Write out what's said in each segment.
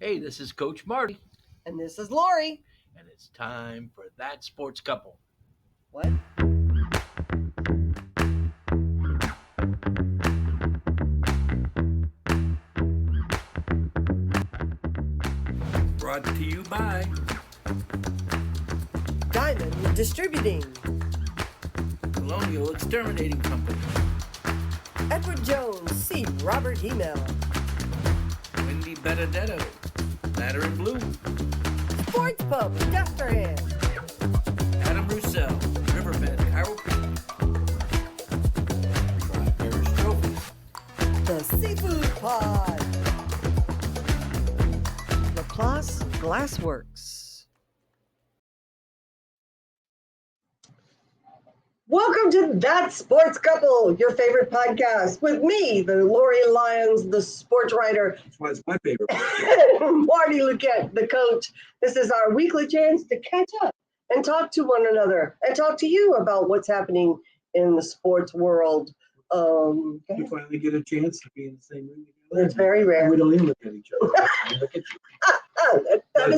Hey, this is Coach Marty, And this is Lori. and it's time for That Sports Couple. What? Brought to you by Diamond Distributing. Colonial Exterminating Company, Edward Jones, C. Robert Hemel. Wendy Benedetto, Matter in Blue, Sports Pub, Dusterhand. Adam Roussel, Riverbend, Chiropractic, River Parishes Trophies, The Seafood Pod. Laplace Glassworks. Welcome to That Sports Couple, your favorite podcast with me, the Lori Lyons, the sports writer. That's why it's my favorite. Marty Luquette, the coach. This is our weekly chance to catch up and talk to one another and talk to you about what's happening in the sports world. We finally get a chance to be in the same room together. It's very rare. And we don't even look at each other. We look at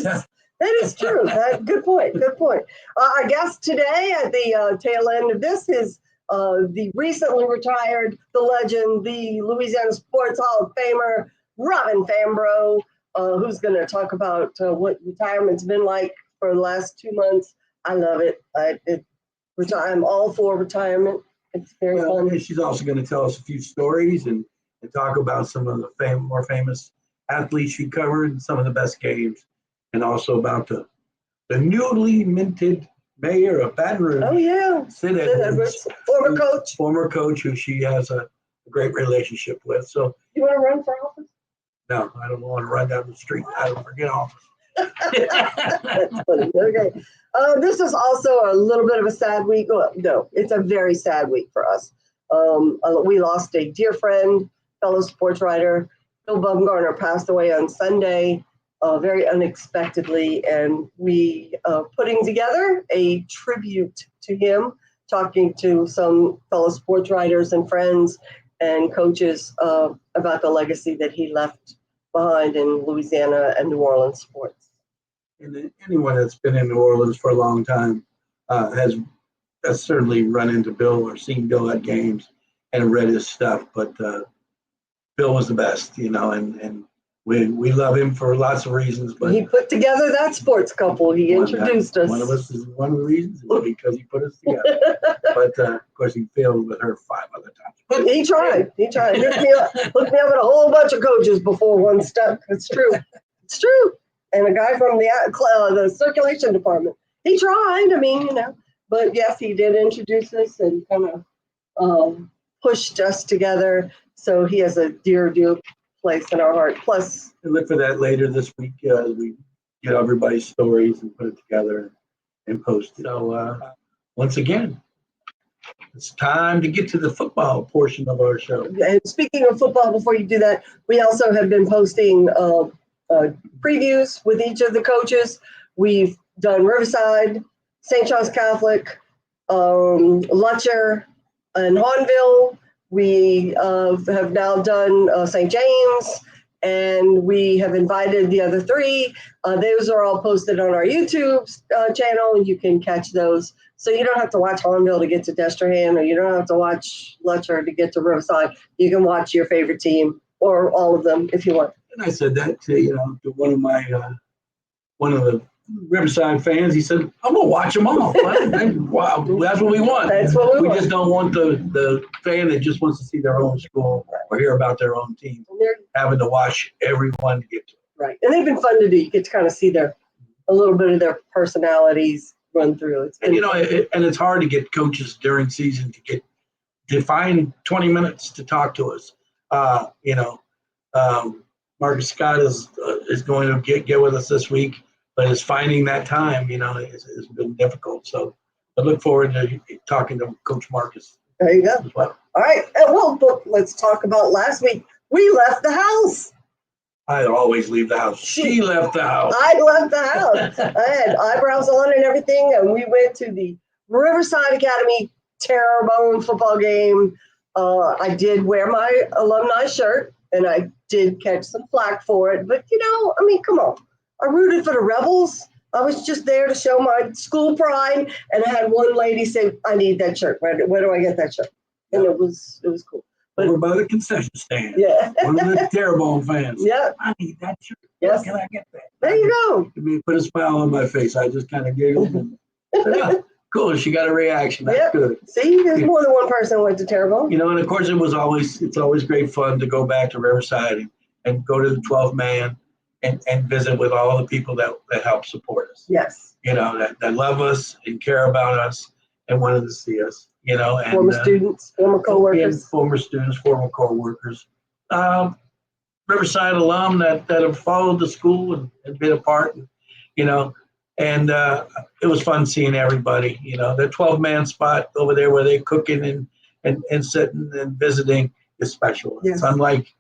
you. That is true. Good point. Good point. Our guest today at the tail end of this is the recently retired, the legend, the Louisiana Sports Hall of Famer, Robin Fambrough, who's going to talk about what retirement's been like for the last 2 months. I love it. I'm all for retirement. It's very fun. And she's also going to tell us a few stories and talk about some of the more famous athletes she covered and some of the best games, and also about the newly minted mayor of Baton Rouge. Oh, yeah. Sid Edwards, former coach. who she has a great relationship with. So You want to run for office? no, I don't want to run down the street. I don't forget office. That's funny. Okay. This is also a little bit of a sad week. Well, no, it's a very sad week for us. We lost a dear friend, fellow sports writer. Bill Bumgarner passed away on Sunday, very unexpectedly, and we putting together a tribute to him, talking to some fellow sports writers and friends and coaches about the legacy that he left behind in Louisiana and New Orleans sports. And anyone that's been in New Orleans for a long time has certainly run into Bill or seen Bill at games and read his stuff. But Bill was the best, and we love him for lots of reasons. But He put together That Sports Couple. He introduced us. One of us is one of the reasons because he put us together. But of course, he failed with her 5 other times. He tried. Hooked me up with a whole bunch of coaches before one stuck. It's true. It's true. And a guy from the circulation department. He tried. But yes, he did introduce us and kind of pushed us together. So he has a dear, dear place in our heart. Plus, And look for that later this week. We get everybody's stories and put it together and post it. So once again, it's time to get to the football portion of our show. and speaking of football, before you do that, we also have been posting previews with each of the coaches. We've done Riverside, St. Charles Catholic, Lutcher, and Hahnville. We have now done St. James, and we have invited the other 3. Those are all posted on our YouTube channel. You can catch those. So you don't have to watch Hahnville to get to Destrehan, or you don't have to watch Lutcher to get to Riverside. You can watch your favorite team or all of them if you want. And I said that to one of the Riverside fans. He said, "I'm gonna watch them all." Wow, that's what we want. That's what we want. just don't want the fan that just wants to see their own school or hear about their own team having to watch everyone get to it. Right. And they've been fun to do. You get to kind of see a little bit of their personalities run through. And it's hard to get coaches during season to find 20 minutes to talk to us. Marcus Scott is going to get with us this week, but is finding that time, has been difficult. So I look forward to talking to Coach Marcus. There you go. As well. All right. Well, let's talk about last week. We left the house. I always leave the house. She left the house. I left the house. I had eyebrows on and everything, and we went to the Riverside Academy Terrebonne football game. I did wear my alumni shirt, and I did catch some flack for it, but I mean, come on. I rooted for the Rebels. I was just there to show my school pride, and I had one lady say, "I need that shirt. Where do I get that shirt?" And it was cool. But, over by the concession stand. yeah. One of the Terrebonne fans. Yeah. I need that shirt. Yes. Can I get that? There you go. It put a smile on my face. I just kind of giggled and said, "Oh, cool. She got a reaction. That's Yep. good." See, there's more than one person who went to Terrebonne. And of course it's always great fun to go back to Riverside and go to the 12th man and visit with all the people that help support us. Yes. That love us and care about us and wanted to see us. And Former students, former coworkers. Former students, former co-workers. Riverside alum that have followed the school and been a part, and it was fun seeing everybody. The 12-man spot over there where they're cooking and sitting and visiting is special. Yes. It's unlike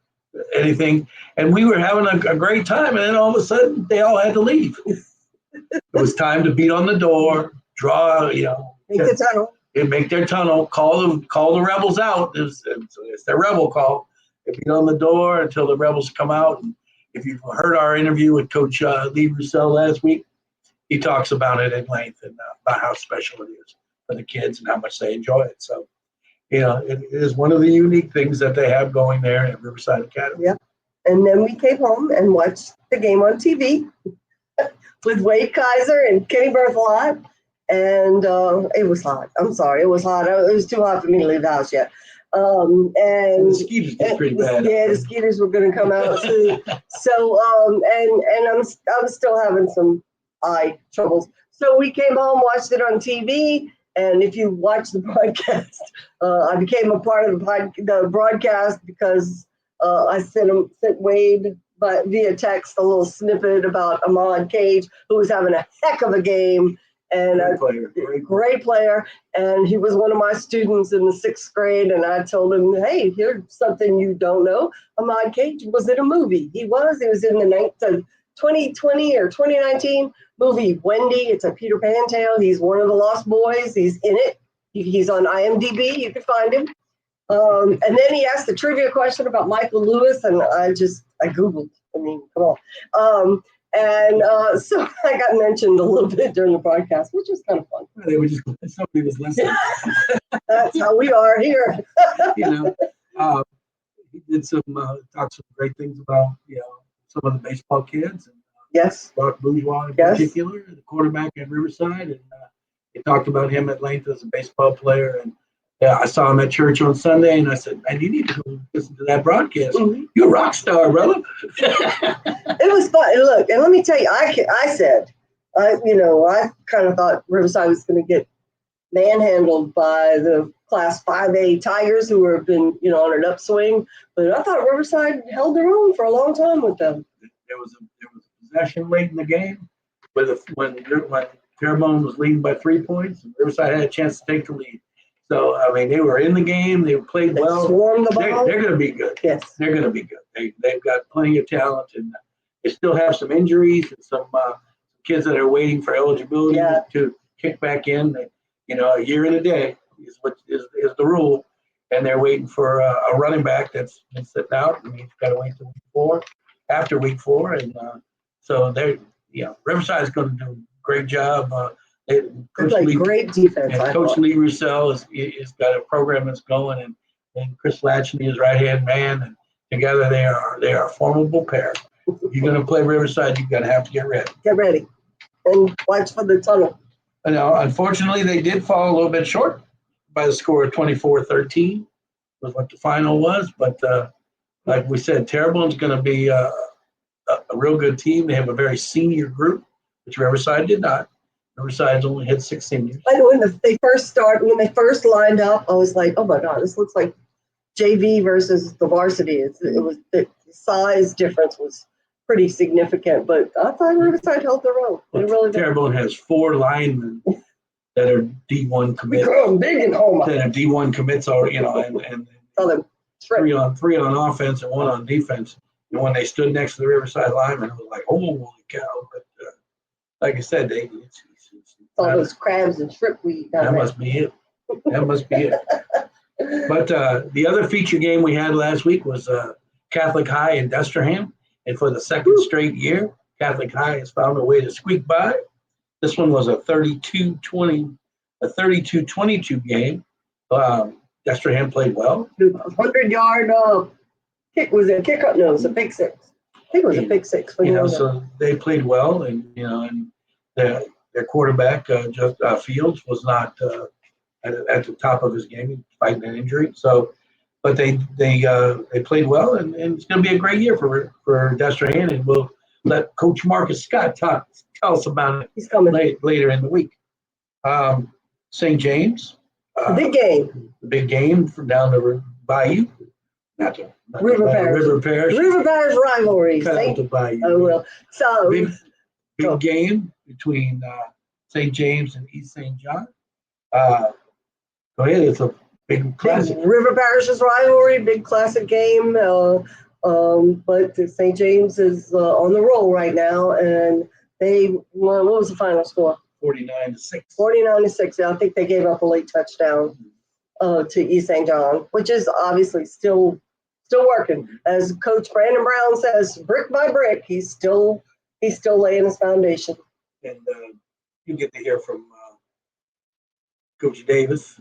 anything. And we were having a great time, and then all of a sudden they all had to leave. It was time to beat on the door, draw, Make the tunnel. make their tunnel, call the rebels out. It's their rebel call. They beat on the door until the rebels come out. And if you've heard our interview with Coach Lee Roussel last week, he talks about it at length and about how special it is for the kids and how much they enjoy it. So, it is one of the unique things that they have going there at Riverside Academy. Yep. And then we came home and watched the game on TV with Wade Kaiser and Kenny Berthelot. And it was hot. I'm sorry. It was hot. It was too hot for me to leave the house yet. And the skeeters get pretty bad. Yeah, the skeeters were going to come out too. So, and I'm still having some eye troubles. So we came home, watched it on TV. And if you watch the broadcast, I became a part of the broadcast because I sent Wade via text a little snippet about Ahmad Cage, who was having a heck of a game. And great player. And he was one of my students in the 6th grade. And I told him, hey, here's something you don't know. Ahmad Cage was in a movie. He was in the 2020 or 2019 movie Wendy. It's a Peter Pan tale. He's one of the Lost Boys. He's in it. He's on IMDb. You can find him. And then he asked a trivia question about Michael Lewis. And I Googled. I mean, come on. And so I got mentioned a little bit during the broadcast, which was kind of fun. They were just somebody was listening. That's how we are here. He did talked some great things about some of the baseball kids and Yes. Brock Bourgeois in particular, the quarterback at Riverside, and he talked about him at length as a baseball player. And I saw him at church on Sunday, and I said, "Man, you need to go listen to that broadcast. Mm-hmm. You're a rock star, brother." It was fun. And look, and let me tell you, I said, I kind of thought Riverside was going to get manhandled by the Class 5A Tigers, who have been, on an upswing. But I thought Riverside held their own for a long time with them. There was a possession late in the game, when Terrebonne was leading by 3 points, and Riverside had a chance to take the lead. So, I mean, they were in the game. They played well. Swarmed the ball. They're going to be good. Yes. They're going to be good. They've got plenty of talent, and they still have some injuries and some kids that are waiting for eligibility to kick back in. A year and a day is the rule, and they're waiting for a running back that's been sitting out, and he's got to wait till week 4, after week 4, and so Riverside is going to do a great job. Great defense. Coach Lee Roussel is got a program that's going, and Chris Latchney is right-hand man, and together they are a formidable pair. If you're going to play Riverside, you're going to have to get ready. Get ready, and watch for the tunnel. Unfortunately, they did fall a little bit short by the score of 24-13 was what the final was. But like we said, Terrebonne's going to be a real good team. They have a very senior group, which Riverside did not. Riverside's only had 6 seniors. I know when they first lined up, I was like, oh my God, this looks like JV versus the varsity. It was the size difference was pretty significant, but I thought Riverside held their own. They really did. Terrebonne has 4 linemen that are D1 commits. Big in home. That are D1 commits, and 3 on offense and 1 on defense. And when they stood next to the Riverside lineman, it was like, holy cow! But like I said, all those crabs and shrimp we got. That must be it. That must be it. But the other feature game we had last week was Catholic High in Desterham. And for the second straight year, Catholic High has found a way to squeak by. This one was a 32-22 game. Desterham played well. 100-yard kick. Was it a kick? No, it was a big six. I think it was a big six. So they played well, and and their quarterback Fields was not at the top of his game, he was fighting an injury. So, but they played well, and it's going to be a great year for Desterham, and we'll let Coach Marcus Scott tell us about it. He's coming later in the week. St. James. Big game. The big game from down the Bayou. River Parishes. River Parish rivalry. Oh, well. So big game between St. James and East St. John. Go ahead. It's a big classic. River Parishes rivalry, big classic game. But St. James is on the roll right now, and they won. What was the final score? 49-6. 49-6. I think they gave up a late touchdown to East St. John, which is obviously still working. As Coach Brandon Brown says, brick by brick, he's still laying his foundation. And you get to hear from Coach Davis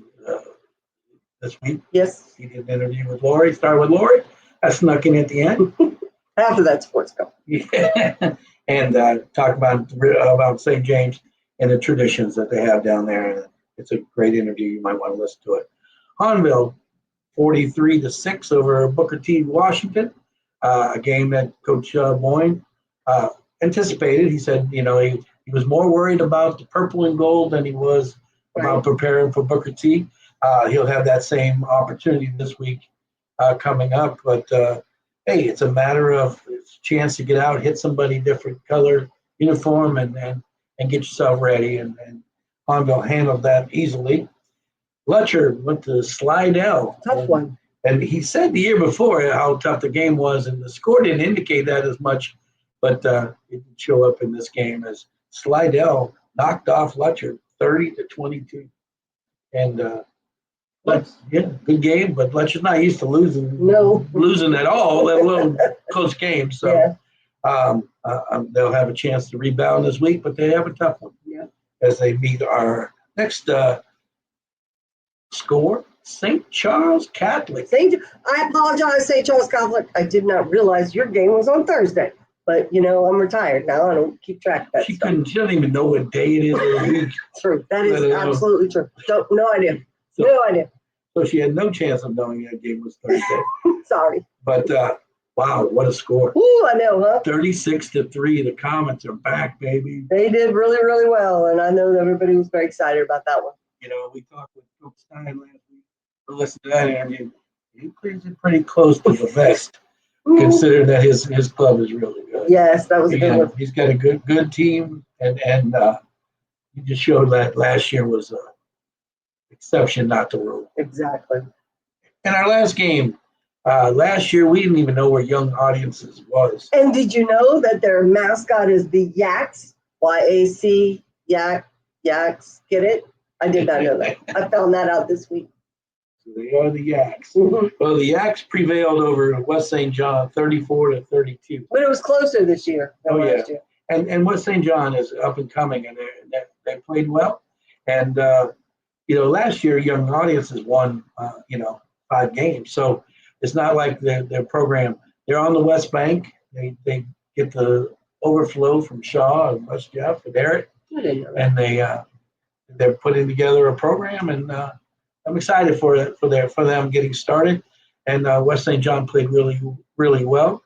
this week. Yes. He did an interview with Lori. Started with Lori. I snuck in at the end. After that sports cup. Yeah. And talk about St. James and the traditions that they have down there. It's a great interview. You might want to listen to it. Hahnville, 43-6 over Booker T. Washington. A game that Coach Boyne anticipated. He said, he was more worried about the purple and gold than he was about preparing for Booker T. He'll have that same opportunity this week coming up. But, hey, it's a matter of it's a chance to get out, hit somebody different color uniform, and get yourself ready. And Hahnville handled that easily. Letcher went to Slidell. Tough one. And he said the year before how tough the game was, and the score didn't indicate that as much, but it did show up in this game as Slidell knocked off Letcher 30-22. And good game, but Letcher's not used to losing. No. Losing at all, let alone close games. So they'll have a chance to rebound this week, but they have a tough one as they meet our next score, St. Charles Catholic. I apologize, St. Charles Catholic. I did not realize your game was on Thursday. But, I'm retired now. I don't keep track of that She stuff. she doesn't even know what day it is of the week. True. That is absolutely true. No idea. No idea. So she had no chance of knowing that game was Thursday. Sorry. But, wow, what a score. Ooh, I know, huh? 36-3. The Comets are back, baby. They did really, really well. And I know that everybody was very excited about that one. We talked with Coach Stein last week. Listen to that interview. He plays it pretty close to the vest, considering that his club is really good. Yes, that was a good one. He's got a good team, and he just showed that last year was an exception, not the rule. Exactly. And our last game, last year we didn't even know where Young Audiences was. And did you know that their mascot is the Yaks? Y-A-C, Yaks. Get it? I did not know that. I found that out this week. So they are the Yaks. Mm-hmm. Well, the Yaks prevailed over West St. John 34-32. But it was closer this year than last year. And West St. John is up and coming, and they played well. And, last year, Young Audiences won, 5 games. So it's not like their program. They're on the West Bank. They get the overflow from Shaw and West Jeff and Eric. And they're putting together a program, and I'm excited for them getting started. And West St. John played really, really well,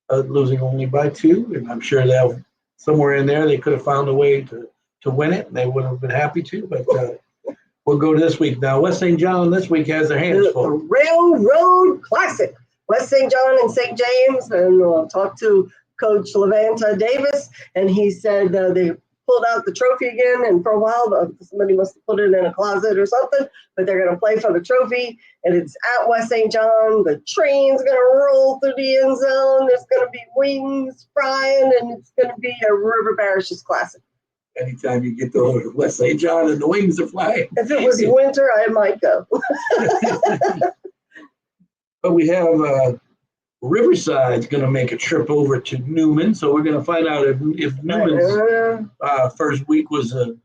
losing only by 2. And I'm sure they'll somewhere in there they could have found a way to win it, and they would have been happy to. But we'll go to this week now. West St. John this week has their hands full. The Railroad Classic. West St. John and St. James, and we'll talk to Coach Levanta Davis, and he said they pulled out the trophy again, and for a while somebody must have put it in a closet or something, but they're going to play for the trophy, and it's at West St. John. The train's going to roll through the end zone. There's going to be wings frying, and it's going to be a River Parishes Classic. Anytime you get to West St. John and the wings are flying. If it was winter, I might go. But we have Riverside's going to make a trip over to Newman, so we're going to find out if Newman's first week was a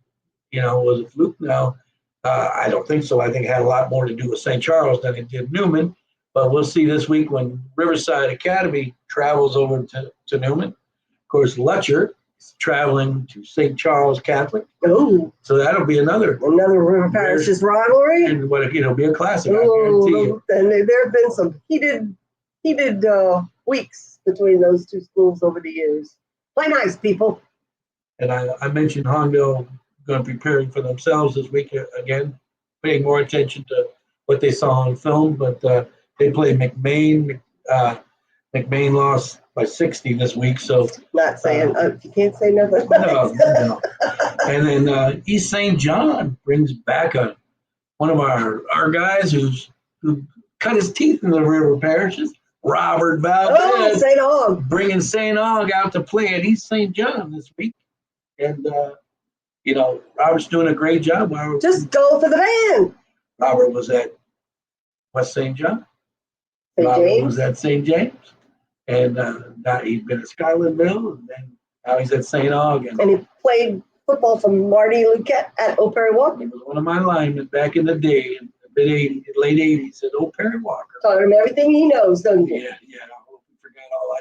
fluke. Now, I don't think so. I think it had a lot more to do with St. Charles than it did Newman. But we'll see this week when Riverside Academy travels over to Newman. Of course, Lutcher is traveling to St. Charles Catholic. Oh, So that'll be another River Parishes rivalry. And it'll be a classic, I guarantee you. And there have been some heated weeks between those two schools over the years. Play nice, people. And I mentioned Hornbill going to be preparing for themselves this week again, paying more attention to what they saw on film. But they play McMain. McMain lost by 60 this week. So not saying you can't say nothing. No. And then East St. John brings back one of our guys who cut his teeth in the River Parishes, Robert Valdez. Oh, St. Aug. Bringing St. Aug out to play at East St. John this week. And, Robert's doing a great job. Just go for the van. Robert was at West St. John. St. James was at St. James. And now he's been at Skylandville. And then now he's at St. Aug. And he played football for Marty Luquette at Old Perry Walker. He was one of my linemen back in the day, in the late 80s at Old Perry Walker. Taught him everything he knows, doesn't he? Yeah. I hope he forgot all I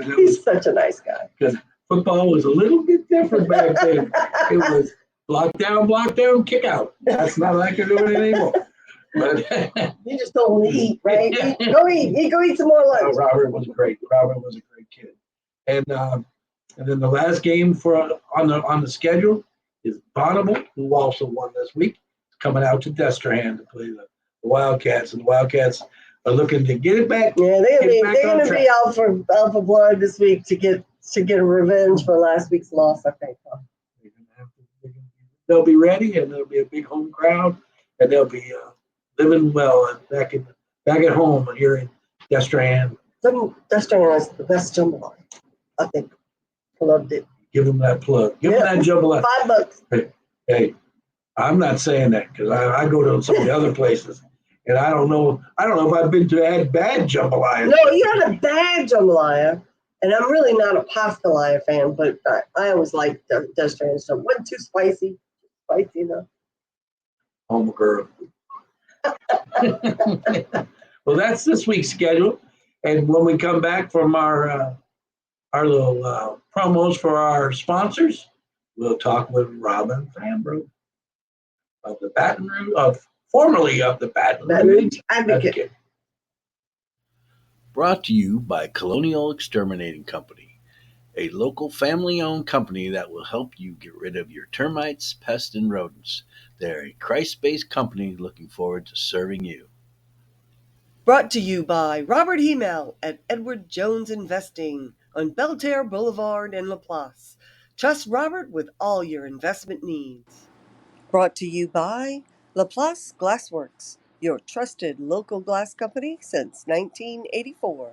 taught. He's such a nice guy. Because football was a little bit different back then. It was block down, kick out. That's not like they're doing it anymore. But you just don't eat, right? Go eat some more lunch. Robert was great. Robert was a great kid. And then the last game on the schedule is Bonneville, who also won this week, coming out to Destrehan to play the Wildcats. And the Wildcats are looking to get it back. Yeah, they're gonna be out for blood this week to get a revenge for last week's loss, I think. They'll be ready, and there'll be a big home crowd, and they'll be living well back at home here in Destrehan. Destrehan is the best jambalaya, I think. Loved it. Give them that plug. Give them that jambalaya. $5. Hey, I'm not saying that because I go to some of the other places, and I don't know if I've been to a bad jambalaya. No, you had a bad jambalaya. And I'm really not a pastalaya fan, but I always liked Destrehan stuff. Wasn't too spicy. Spicy enough. Home girl. Well, that's this week's schedule. And when we come back from our little promos for our sponsors, we'll talk with Robin Fambrough of the formerly of the Baton Rouge Advocate. Brought to you by Colonial Exterminating Company, a local family-owned company that will help you get rid of your termites, pests, and rodents. They're a Christ-based company looking forward to serving you. Brought to you by Robert Hemel at Edward Jones Investing on Belterre Boulevard in Laplace. Trust Robert with all your investment needs. Brought to you by Laplace Glassworks, your trusted local glass company since 1984.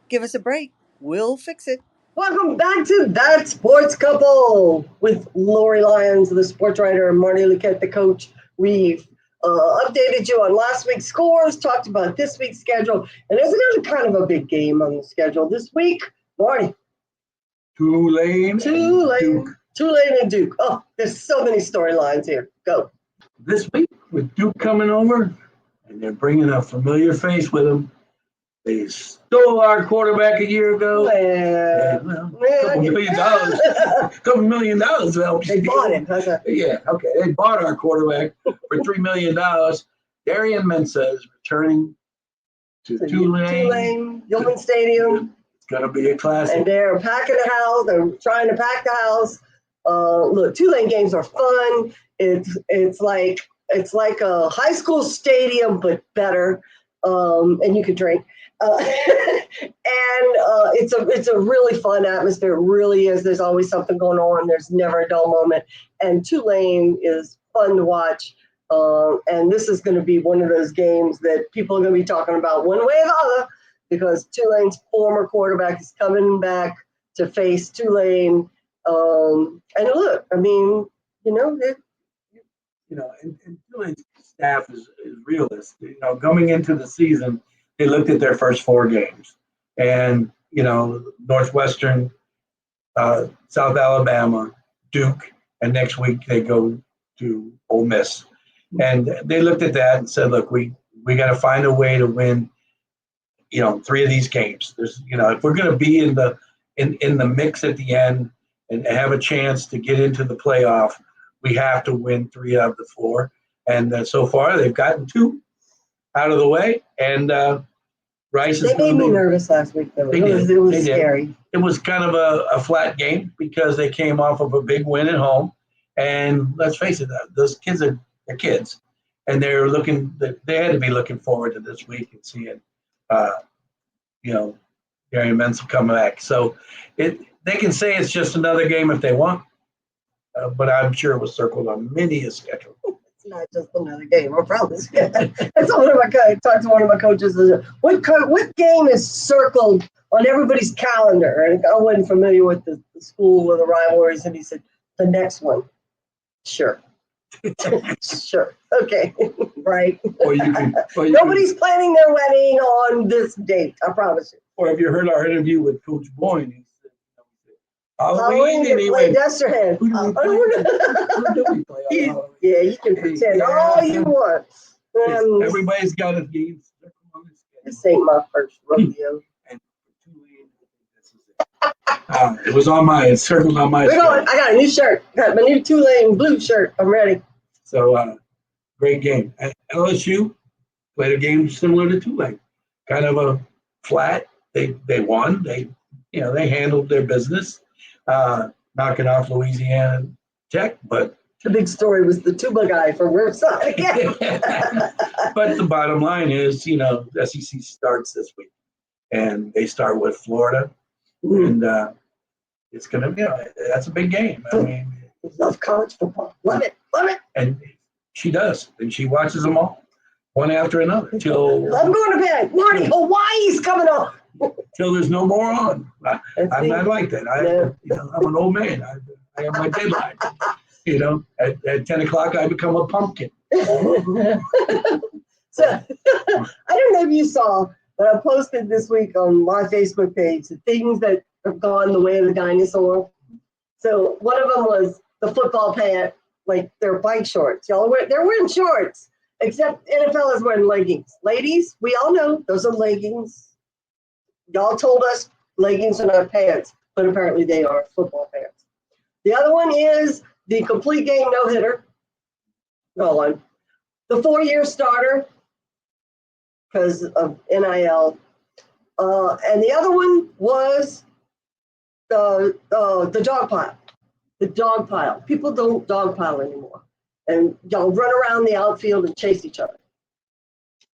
Give us a break. We'll fix it. Welcome back to That Sports Couple with Lori Lyons, the sports writer, and Marty Luquette, the coach. We've updated you on last week's scores, talked about this week's schedule, and there's another kind of a big game on the schedule this week. Marty. Tulane and Duke. Oh, there's so many storylines here. Go. This week with Duke coming over, and they're bringing a familiar face with them. They stole our quarterback a year ago. Yeah. $2 million. They bought him. Yeah, okay. They bought our quarterback for $3 million. Darian Mensah is returning to Tulane. Gilman Stadium. It's going to be a classic. And they're packing the house. They're trying to pack the house. Look, Tulane games are fun. It's like a high school stadium, but better. And you can drink. It's a really fun atmosphere. It really is. There's always something going on. There's never a dull moment. And Tulane is fun to watch. And this is going to be one of those games that people are going to be talking about one way or the other, because Tulane's former quarterback is coming back to face Tulane. And look, I mean, and Tulane's staff is realist. Coming into the season, they looked at their first 4 games. and Northwestern, South Alabama, Duke, and next week they go to Ole Miss. And they looked at that and said, look, we got to find a way to win, 3 of these games. There's, if we're going to be in the mix at the end and have a chance to get into the playoff, we have to win 3 out of the 4. And so far, they've gotten 2 out of the way. And Rice is. They made me nervous last week, though. It was scary. It was kind of a flat game because they came off of a big win at home. And let's face it, those kids are kids, and they had to be looking forward to this week and seeing, Gary Menzel come back. So they can say it's just another game if they want, but I'm sure it was circled on many a schedule. It's not just another game, I promise. That's I talked to one of my coaches. What game is circled on everybody's calendar? And I wasn't familiar with the school or the rivalries, and he said, the next one. Sure. Sure. Okay. Right. Nobody's planning their wedding on this date, I promise you. Or have you heard our interview with Coach Boyne? He said, Halloween, you play Destrehan. Who do we play on Halloween? Yeah, you can pretend all you want. Everybody's got a game. This ain't my first rodeo. It was on my circled on my. I got a new shirt. Got my new Tulane blue shirt. I'm ready. So great game. LSU played a game similar to Tulane, kind of a flat. They won. They handled their business, knocking off Louisiana Tech. But the big story was the tuba guy from Riverside again. But the bottom line is, the SEC starts this week, and they start with Florida. And it's going to be, that's a big game. I mean, I love college football. Love it. And she does. And she watches them all, one after another. I'm going to bed. Marty, Hawaii's coming on. Till there's no more on. I'm not like that. I'm an old man. I have my deadline. At 10 o'clock, I become a pumpkin. So, I don't know if you saw, but I posted this week on my Facebook page the things that have gone the way of the dinosaur. So one of them was the football pant, like their bike shorts. They're wearing shorts, except NFL is wearing leggings. Ladies, we all know those are leggings. Y'all told us leggings are not pants, but apparently they are football pants. The other one is the complete game no-hitter. Go on. The 4-year starter, because of NIL. And the other one was the dog pile. The dog pile. People don't dog pile anymore. And y'all run around the outfield and chase each other.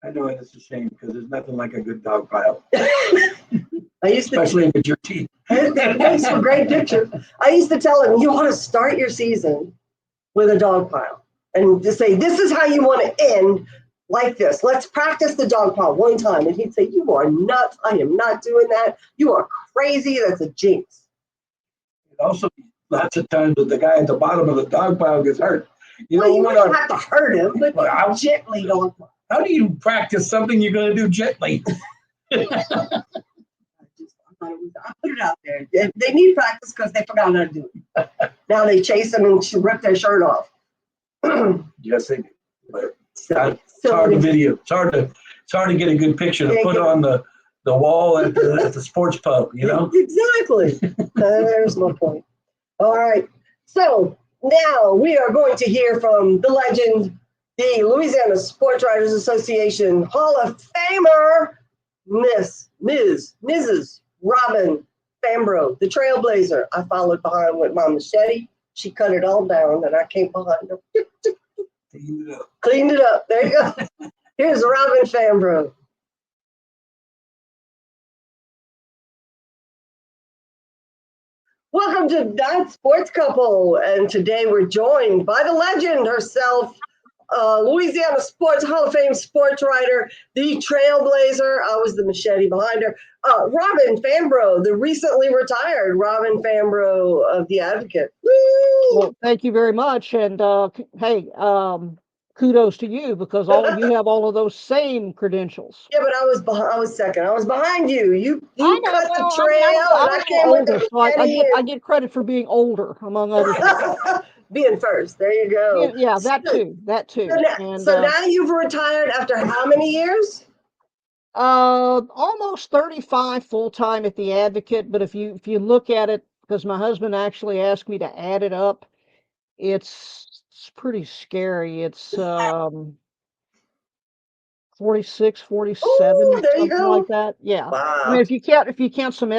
I know, and it's a shame because there's nothing like a good dog pile. Especially with your teeth. That makes for great picture. I used to tell him, you want to start your season with a dog pile. And just say, this is how you want to end like this. Let's practice the dog pile one time. And he'd say, you are nuts. I am not doing that. You are crazy. That's a jinx. Also, lots of times that the guy at the bottom of the dog pile gets hurt. You don't have to hurt him, but gently dog pile. How do you practice something you're going to do gently? I put it out there. They need practice because they forgot how to do it. Now they chase them and rip their shirt off. Yes, they do. But it's hard to video. It's hard to get a good picture to put on the wall at the sports pub, Exactly. There's my point. All right. So now we are going to hear from the legend, the Louisiana Sports Writers Association Hall of Famer, Mrs. Robin Fambrough, the trailblazer. I followed behind with my machete. She cut it all down, and I came behind her. Cleaned it up. There you go. Here's Robin Fambrough. Welcome to That Sports Couple, and today we're joined by the legend herself, Louisiana Sports Hall of Fame sports writer, the trailblazer. I was the machete behind her. Robin Fambrough, the recently retired Robin Fambrough of The Advocate. Woo! Well, thank you very much. And hey, kudos to you because all you have all of those same credentials. Yeah, but I was behind, I was second. I was behind you. I You know. cut the Well, I mean, trail, and I'm a I little came with older, the so I 10 I years. get credit for being older, among other things. Being first. There you go. Yeah, that too, that too. And So now you've retired after how many years? almost 35 full time at the Advocate. But if you look at it, because my husband actually asked me to add it up, it's pretty scary. It's 46, Oh, 47, there you something like go. that. Yeah. I mean, Wow. if you count some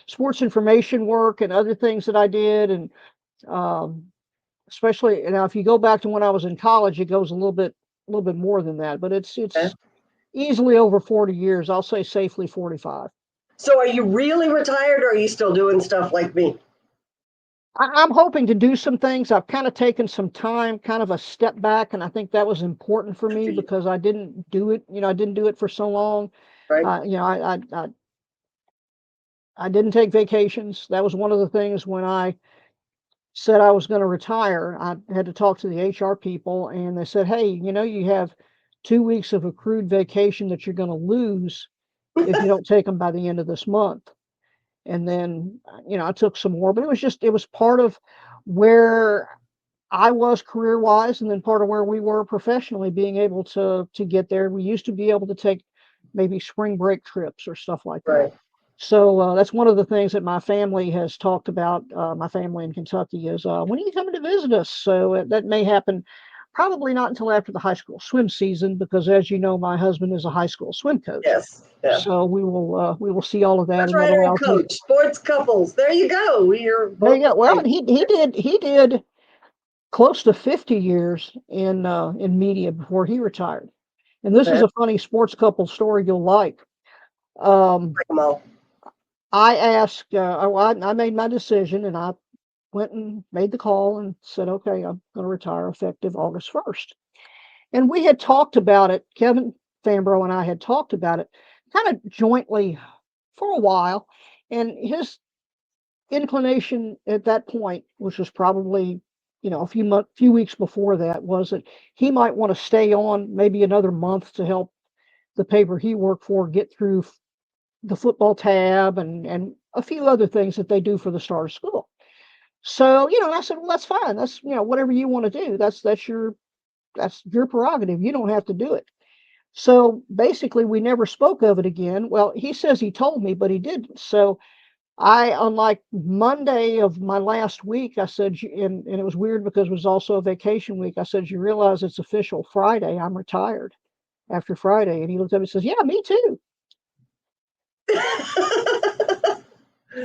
sports information work and other things that I did, and um, especially now if you go back to when I was in college, it goes a little bit more than that, but Okay. it's easily over 40 years. I'll say safely 45. So are you really retired, or are you still doing stuff like me? I'm hoping to do some things. I've kind of taken some time, kind of a step back, and I think that was important for Good for me you, because I didn't do it. I didn't do it for so long. right? I didn't take vacations. That was one of the things when I said I was going to retire. I had to talk to the HR people, and they said, "Hey, you have 2 weeks of accrued vacation that you're going to lose if you don't take them by the end of this month." And then, I took some more, but it was part of where I was career wise, and then part of where we were professionally, being able to get there. We used to be able to take maybe spring break trips or stuff like that. Right. So that's one of the things that my family has talked about. My family in Kentucky is when are you coming to visit us? So that may happen. Probably not until after the high school swim season, because as you know, my husband is a high school swim coach. Yes. Yeah. So we will see all of that, Sports and that writer and allows me. coach, sports couples. There you go. We are There you both go. the Well, same. and he did close to 50 years in media before he retired. And this is Okay. a funny sports couple story you'll like. Um, Break 'em all. I asked, I made my decision, and I went and made the call and said, okay, I'm going to retire effective August 1st. And we had talked about it. Kevin Fambrough and I had talked about it kind of jointly for a while. And his inclination at that point, which was probably, few weeks before that, was that he might want to stay on maybe another month to help the paper he worked for get through the football tab and a few other things that they do for the start of school. So, I said, well, that's fine. That's, whatever you want to do. That's your prerogative. You don't have to do it. So basically, we never spoke of it again. Well, he says he told me, but he didn't. So on like Monday of my last week, I said, and it was weird because it was also a vacation week. I said, you realize it's official Friday. I'm retired after Friday. And he looked at me and says, yeah, me too.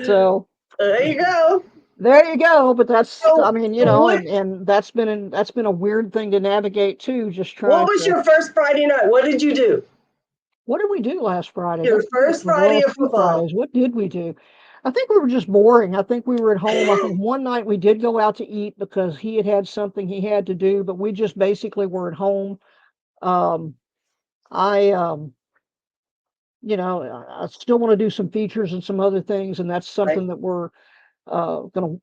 So There you go. there you go. But I So, mean, what and that's been a weird thing to navigate too. Just what trying was to. your first Friday night? What did you do? What did we do last Friday? Your Let's see. first For the Friday last of two football. Fridays, what did we do? I think we were just boring. I think we were at home. I think one night we did go out to eat because he had something he had to do, but we just basically were at home. Um, I, I still want to do some features and some other things, and that's Right. something that we're gonna.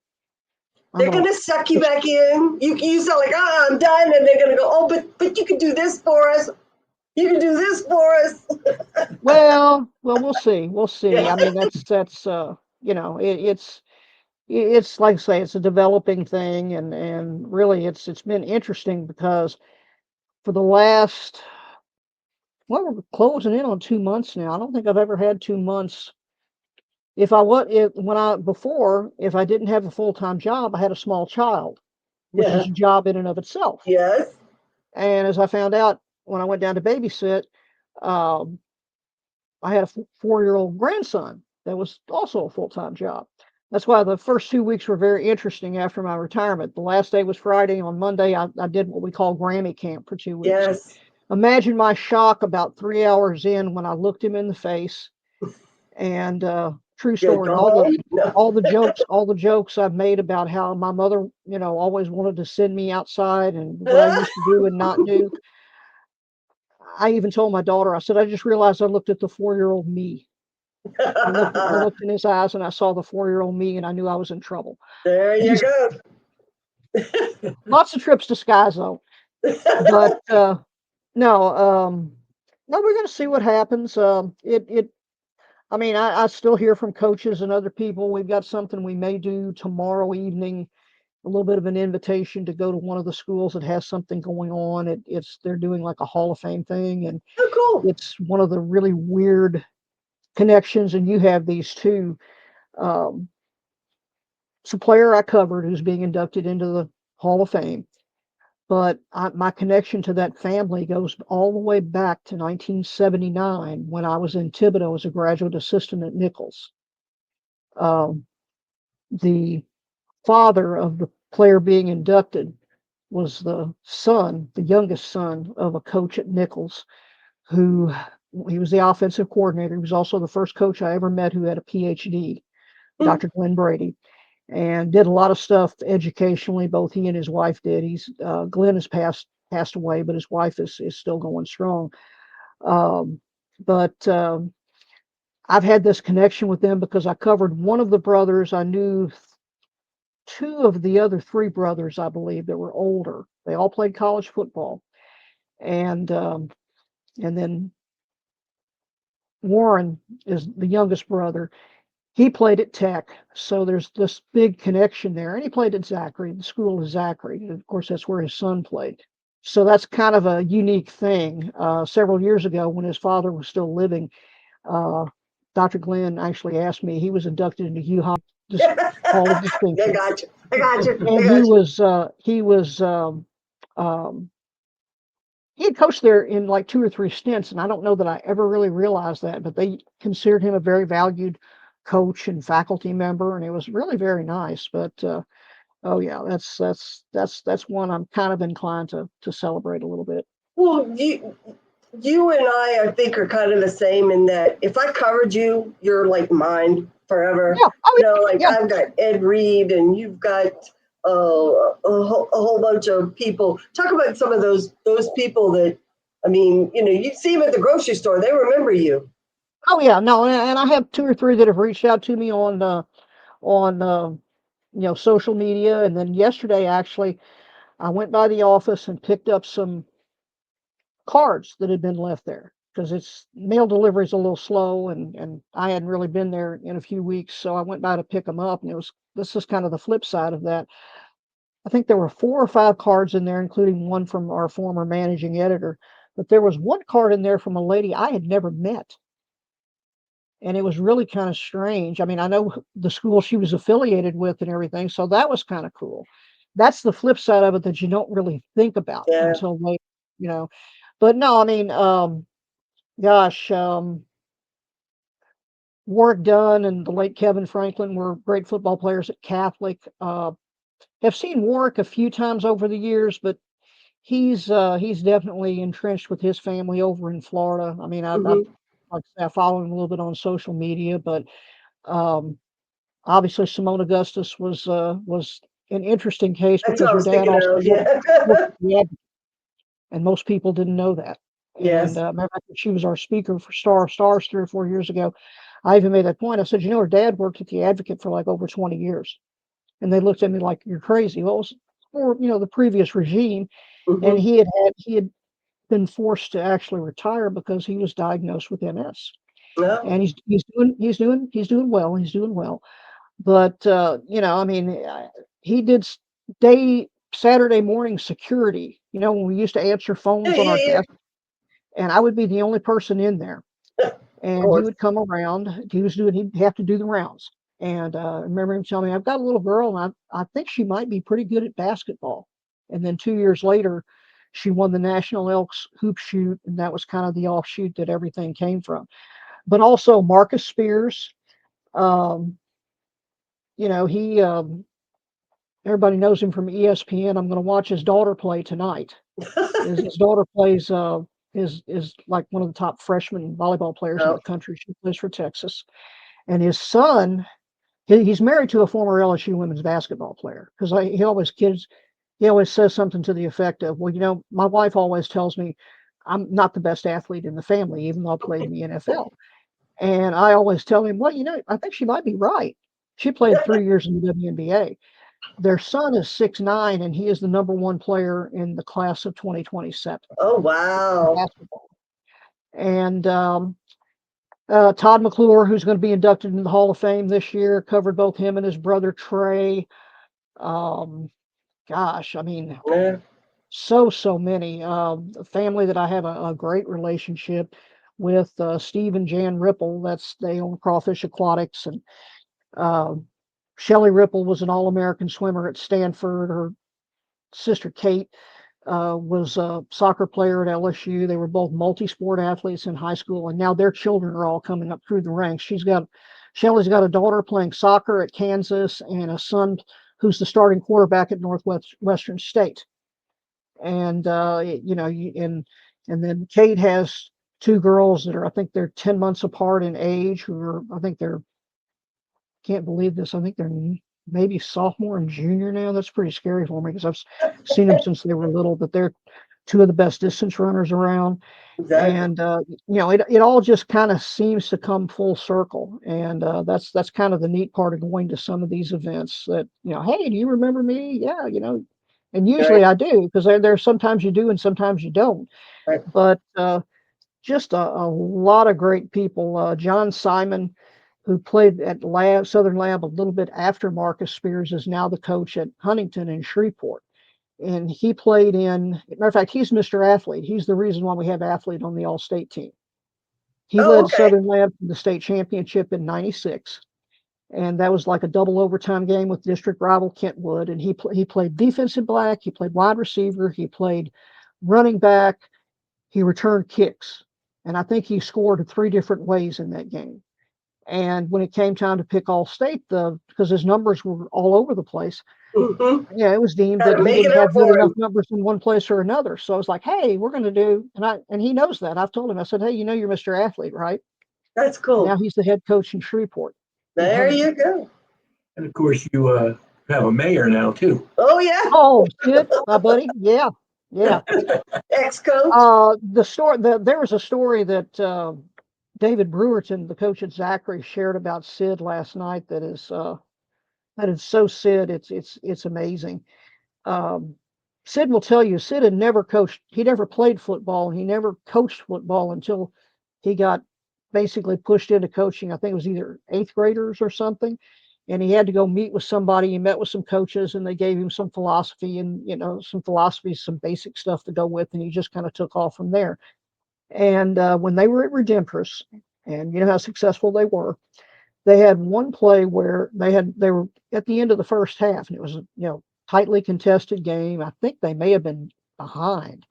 I'm They're gonna. gonna suck you back in. You sound like, I'm done, and they're gonna go, oh, but you can do this for us. You can do this for us. Well, we'll see. We'll see. Yeah. I mean, that's it's like I say, it's a developing thing, and really, it's been interesting because for the last, well, we're closing in on 2 months now. I don't think I've ever had 2 months. If I was, if, when I before, if I didn't have a full time job, I had a small child, which Yeah. is a job in and of itself. Yes. And as I found out when I went down to babysit, um, I had a 4-year-old grandson that was also a full time job. That's why the first 2 weeks were very interesting after my retirement. The last day was Friday. On Monday, I did what we call Grammy camp for 2 weeks. Yes. Imagine my shock about 3 hours in when I looked him in the face. And true Yeah. story, Go home. No. all the jokes I've made about how my mother, always wanted to send me outside and what I used to do and not do. I even told my daughter, I said, I just realized I looked at the 4-year-old me. I looked in his eyes and I saw the 4-year-old me, and I knew I was in trouble. There you He's go. lots of trips to Sky Zone. But no, no, we're going to see what happens. I mean, I still hear from coaches and other people. We've got something we may do tomorrow evening, a little bit of an invitation to go to one of the schools that has something going on. They're doing like a Hall of Fame thing, and Oh, cool. it's one of the really weird connections. And you have these too. Um, it's a player I covered who's being inducted into the Hall of Fame. But my connection to that family goes all the way back to 1979 when I was in Thibodeau as a graduate assistant at Nichols. Um, the father of the player being inducted was the son, the youngest son of a coach at Nichols, who he was the offensive coordinator. He was also the first coach I ever met who had a PhD, Mm. Dr. Glenn Brady, and did a lot of stuff educationally. Both he and his wife did. Glenn has passed away, but his wife is still going strong. Um, but I've had this connection with them because I covered one of the brothers. I knew two of the other three brothers, I believe, that were older. They all played college football, and then Warren is the youngest brother. He played at Tech, so there's this big connection there. And he played at Zachary, the school is Zachary. And of course, that's where his son played. So that's kind of a unique thing. Several years ago, when his father was still living, uh, Dr. Glenn actually asked me. He was inducted into this Hall of I Distinction, got you. I got you. I and got you. um, he had coached there in like 2 or 3 stints, and I don't know that I ever really realized that, but they considered him a very valued coach and faculty member, and it was really very nice. But oh yeah, that's one I'm kind of inclined to celebrate a little bit. Well, you and I think, are kind of the same in that if I covered you, you're like mine forever. Yeah. Oh You know, like yeah. I've got Ed Reed and you've got a whole bunch of people. Talk about some of those people that, I mean, you see them at the grocery store, they remember you. Oh yeah. No, and I have 2 or 3 that have reached out to me on social media, and then yesterday actually I went by the office and picked up some cards that had been left there because it's mail delivery is a little slow, and I hadn't really been there in a few weeks, so I went by to pick them up, and this is kind of the flip side of that. I think there were 4 or 5 cards in there, including one from our former managing editor, but there was one card in there from a lady I had never met, and it was really kind of strange. I mean, I know the school she was affiliated with and everything, so that was kind of cool. That's the flip side of it that you don't really think about Yeah. until late, you know. But no, I mean, gosh, Warwick Dunn and the late Kevin Franklin were great football players at Catholic. Have seen Warwick a few times over the years, but he's definitely entrenched with his family over in Florida. I mean, I Hmm. like I say, I follow him a little bit on social media, but um, obviously Simone Augustus was an interesting case That's what because I her was dad thinking also of. Yeah. worked at the Advocate, and most people didn't know that. And Yes. matter of fact, when she was our speaker for Star of Stars 3 or 4 years ago, I even made that point. I said, her dad worked at the Advocate for like over 20 years, and they looked at me like you're crazy. Well, it was for the previous regime, and Hmm. he had been forced to actually retire because he was diagnosed with MS, No. and he's doing well. He's doing well, but I mean, he did day Saturday morning security. When we used to answer Yeah, phones on yeah, our yeah. desk, and I would be the only person in there. Of And he course. would come around. He'd have to do the rounds. And I remember him telling me, "I've got a little girl, and I think she might be pretty good at basketball." And then 2 years later, she won the National Elks hoop shoot, and that was kind of the offshoot that everything came from. But also Marcus Spears, um, he everybody knows him from ESPN. I'm going to watch his daughter play tonight. His daughter plays is like one of the top freshman volleyball players in No. the country. She plays for Texas, and his son, he's married to a former LSU women's basketball player because he always says something to the effect of, well, my wife always tells me I'm not the best athlete in the family, even though I played in the NFL. And I always tell him, well, I think she might be right. She played 3 years in the WNBA. Their son is 6'9", and he is the number one player in the class of 2027 Oh, wow. basketball. And Todd McClure, who's going to be inducted in the Hall of Fame this year, covered both him and his brother Trey. Gosh, I mean, Yeah. so many. A family that I have a great relationship with, Steve and Jan Ripple. They own Crawfish Aquatics, and Shelley Ripple was an All-American swimmer at Stanford. Her sister Kate was a soccer player at LSU. They were both multi-sport athletes in high school, and now their children are all coming up through the ranks. Shelley's got a daughter playing soccer at Kansas and a son who's the starting quarterback at Northwestern State. And and then Kate has two girls that I think they're 10 months apart in age, can't believe this. I think they're maybe sophomore and junior now. That's pretty scary for me because I've seen them since they were little, but they're two of the best distance runners around. Exactly. And it all just kind of seems to come full circle, and that's kind of the neat part of going to some of these events. That hey, do you remember me? Yeah, and usually I do, because there's sometimes you do and sometimes you don't. Right. But just a lot of great people. John Simon, who played at Southern Lab a little bit after Marcus Spears, is now the coach at Huntington and Shreveport. And he played matter of fact, he's Mr. Athlete. He's the reason why we have athlete on the All-State team. He led okay. Southern Lab to the state championship in '96. And that was like a double overtime game with district rival Kentwood. And he played defensive back, he played wide receiver, he played running back, he returned kicks. And I think he scored 3 different ways in that game. And when it came time to pick All-State, because his numbers were all over the place, it was deemed that he didn't have good enough numbers in one place or another. So I was like, hey, we're going to do, and he knows that. I've told him, I said, hey, you're Mr. Athlete, right? That's cool. Now he's the head coach in Shreveport. There you go. And of course, you have a mayor now too. Oh, yeah. Oh, Sid, my buddy. Yeah. Ex-coach. There was a story that David Brewerton, the coach at Zachary, shared about Sid last night. That is so Sid. It's amazing. Sid will tell you, Sid had never coached. He never played football. He never coached football until he got basically pushed into coaching. I think it was either 8th graders or something. And he had to go meet with somebody. He met with some coaches, and they gave him some philosophy and, some basic stuff to go with. And he just kind of took off from there. And when they were at Redemptorist, and you know how successful they were, they had one play where they were at the end of the first half, and it was tightly contested game. I think they may have been behind,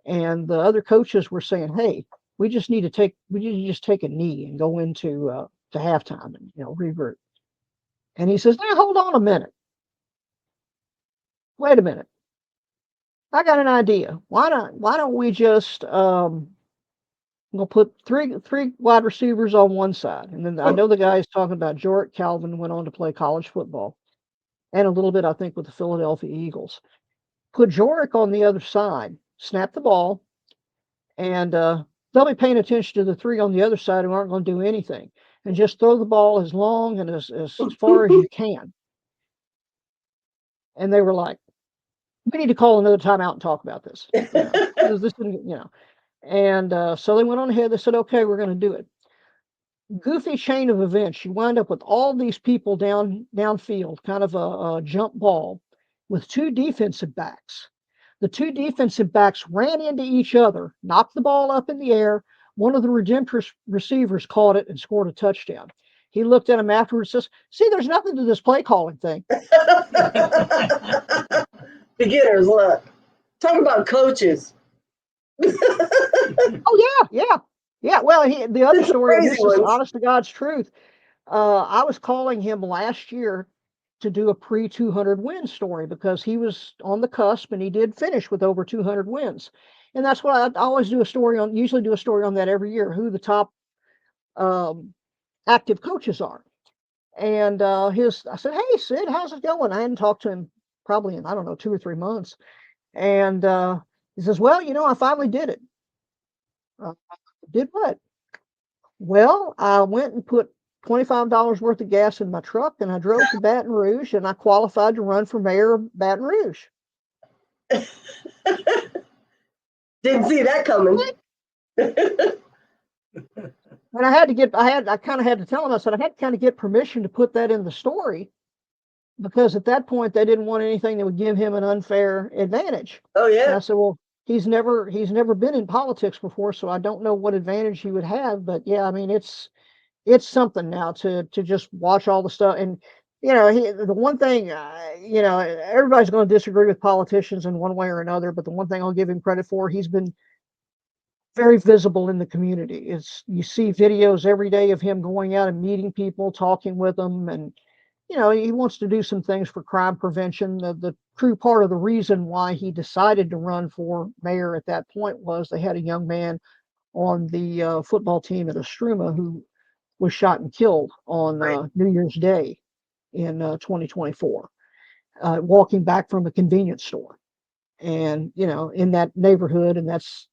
and the other coaches were saying, "Hey, we just need to just take a knee and go into to halftime and revert." And he says, "Now hold on a minute. Wait a minute. I got an idea. Why don't we just we'll put three wide receivers on one side." And then I know the guy is talking about Jorrick Calvin, went on to play college football and a little bit, I think, with the Philadelphia Eagles. Put Jorrick on the other side, snap the ball, and they'll be paying attention to the 3 on the other side who aren't going to do anything. And just throw the ball as long and as far as you can. And they were like, we need to call another timeout and talk about this. And so they went on ahead. They said, okay, we're going to do it. Goofy chain of events. You wind up with all these people downfield, kind of a jump ball with 2 defensive backs. The 2 defensive backs ran into each other, knocked the ball up in the air. One of the Redemptorist receivers caught it and scored a touchdown. He looked at him afterwards and says, see, there's nothing to this play calling thing. Beginner's luck. Talk about coaches. Oh, yeah. Well, the other story, and this is honest to God's truth. I was calling him last year to do a pre-200 win story because he was on the cusp, and he did finish with over 200 wins. And that's what I always do a story on. Usually do a story on that every year, who the top active coaches are. And I said, hey, Sid, how's it going? I hadn't talked to him probably in, 2 or 3 months. And he says, well, I finally did it. Did what? Well, I went and put $25 worth of gas in my truck, and I drove to Baton Rouge, and I qualified to run for mayor of Baton Rouge. Didn't see that coming. And I kind of had to tell him, I said, I had to kind of get permission to put that in the story, because at that point they didn't want anything that would give him an unfair advantage. Oh And yeah. I said, well, he's never been in politics before, so I don't know what advantage he would have. But yeah, I mean, it's something now to just watch all the stuff. And the one thing, everybody's going to disagree with politicians in one way or another, but the one thing I'll give him credit for, he's been very visible in the community. You see videos every day of him going out and meeting people, talking with them, and he wants to do some things for crime prevention. The true part of the reason why he decided to run for mayor at that point was they had a young man on the football team at Estruma who was shot and killed on New Year's Day in 2024, walking back from a convenience store. And in that neighborhood, and that's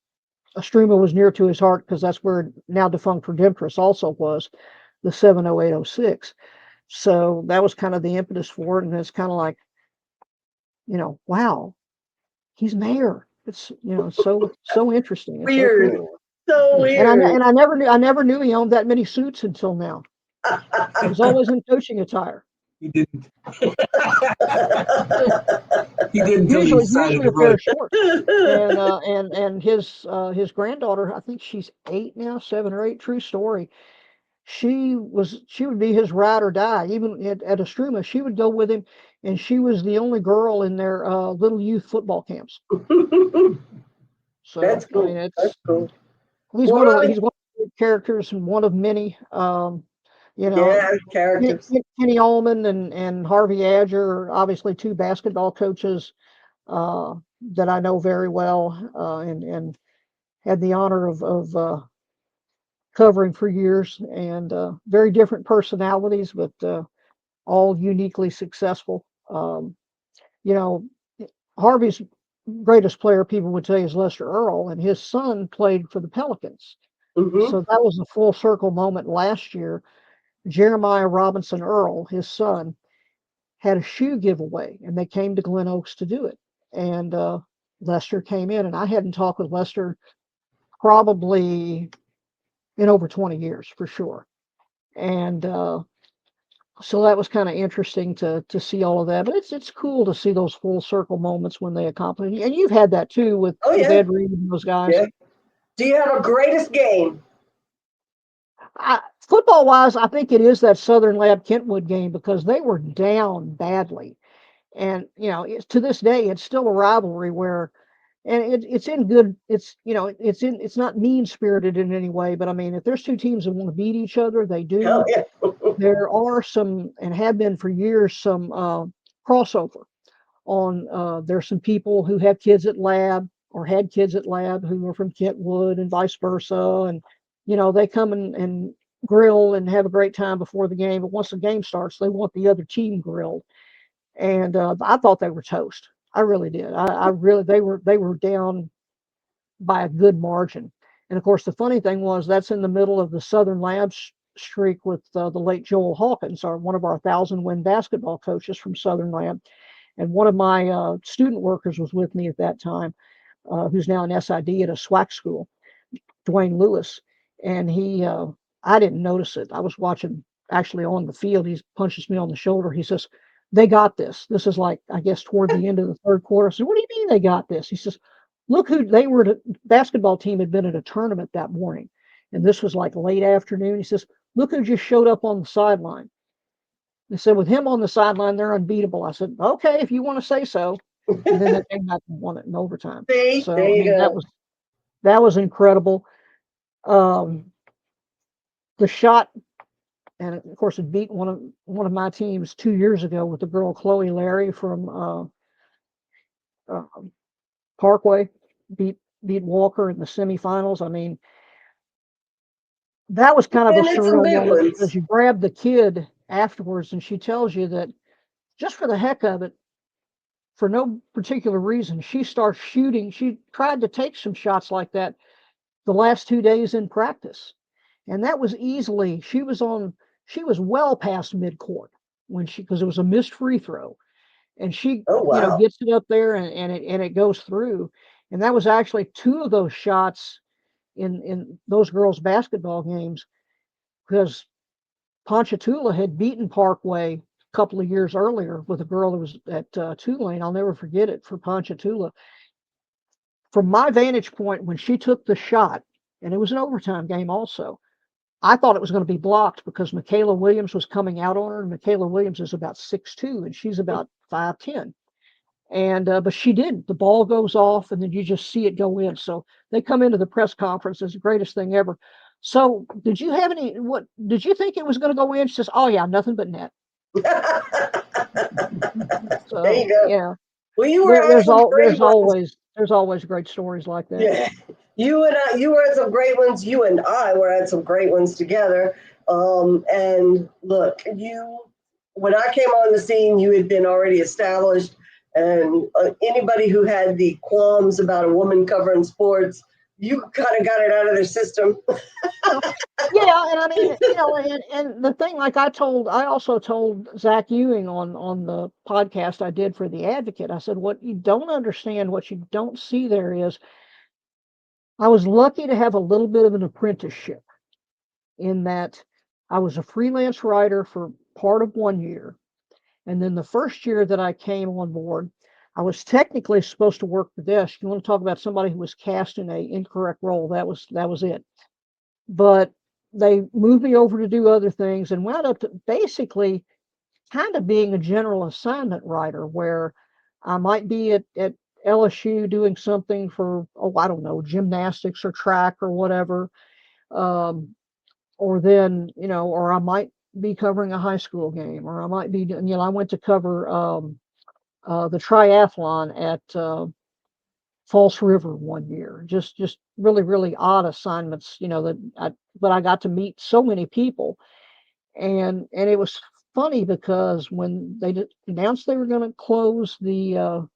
Estruma was near to his heart because that's where now defunct Redemptress also was, the 70806. So that was kind of the impetus for it. And it's kind of like, wow, he's mayor. It's so interesting. It's Weird. so cool. So weird. And I never knew he owned that many suits until now. He was always in coaching attire. He didn't. He didn't until he decided Usually to a pair run. of shorts. And his granddaughter, I think she's 8 now, 7 or 8. True story. She would be his ride or die. Even at Estruma, she would go with him, and she was the only girl in their little youth football camps. So That's cool. I mean, That's cool. he's one of the characters and one of many. Characters. Kenny Allman and Harvey Adger are obviously 2 basketball coaches that I know very well, and had the honor of covering for years, and very different personalities, but all uniquely successful. Harvey's greatest player, people would say, is Lester Earl, and his son played for the Pelicans. Mm-hmm. So that was a full circle moment last year. Jeremiah Robinson Earl, his son, had a shoe giveaway, and they came to Glen Oaks to do it. And Lester came in, and I hadn't talked with Lester probably in over 20 years for sure. And so that was kind of interesting to see all of that. But it's cool to see those full circle moments when they accomplish. And you've had that too with Ed Reed and those guys. Yeah. Do you have a greatest game? Football wise, I think it is that Southern Lab Kentwood game, because they were down badly. And to this day, it's still a rivalry where, and it's in good. It's not mean spirited in any way. But I mean, if there's 2 teams that want to beat each other, they do. Hell yeah. There are some, and have been for years, some crossover on. There's some people who have kids at Lab or had kids at Lab who are from Kentwood and vice versa, and they come and grill and have a great time before the game. But once the game starts, they want the other team grilled. And I thought they were toast. I really did. I really, they were down by a good margin. And of course, the funny thing was that's in the middle of the Southern Labs streak with the late Joel Hawkins, one of our 1,000-win basketball coaches from Southern Lab. And one of my student workers was with me at that time, who's now an SID at a SWAC school, Dwayne Lewis. And I didn't notice it. I was watching actually on the field. He punches me on the shoulder. He says, "They got this." This is like, I guess, toward the end of the third quarter. I said, "What do you mean they got this?" He says, "Look who they were." The basketball team had been at a tournament that morning, and this was like late afternoon. He says, "Look who just showed up on the sideline." They said, "With him on the sideline, they're unbeatable." I said, "Okay, if you want to say so." And then they came back and won it in overtime. So I mean, that was incredible. The shot, and of course, it beat one of my teams 2 years ago with the girl Chloe Larry from Parkway, beat Walker in the semifinals. I mean, that was kind of a surreal moment, because you grab the kid afterwards, and she tells you that just for the heck of it, for no particular reason, she starts shooting. She tried to take some shots like that the last 2 days in practice. And that was easily, she was on she was well past midcourt because it was a missed free throw, and she Oh, wow. gets it up there and it goes through, and that was actually two of those shots in those girls basketball games, because Ponchatoula had beaten Parkway a couple of years earlier with a girl that was at Tulane. I'll never forget it for Ponchatoula. From my vantage point, when she took the shot, and it was an overtime game also, I thought it was going to be blocked because Michaela Williams was coming out on her, and Michaela Williams is about 6'2", and she's about 5'10". And but she didn't. The ball goes off, and then you just see it go in. So they come into the press conference as the greatest thing ever. So did you have any? What did you think it was going to go in? She says, "Oh yeah, nothing but net." There So you go. yeah, Well, you were at some great ones. there's always great stories like that. Yeah, you were at some great ones. You and I were at some great ones together. And look, when I came on the scene, you had been already established, and anybody who had the qualms about a woman covering sports, you kind of got it out of their system. Yeah, and I mean, and the thing, like I also told Zach Ewing on the podcast I did for the Advocate. I said, what you don't understand, what you don't see there is, I was lucky to have a little bit of an apprenticeship in that I was a freelance writer for part of 1 year. And then the first year that I came on board, I was technically supposed to work the desk. You want to talk about somebody who was cast in a incorrect role? That was it. But they moved me over to do other things and wound up to basically kind of being a general assignment writer, where I might be at LSU doing something for, oh, I don't know, gymnastics or track or whatever. Um, or then, or I might be covering a high school game, or I might be, I went to cover the triathlon at False River 1 year. Just really, really odd assignments, but I got to meet so many people, and it was funny because when they announced they were going to close the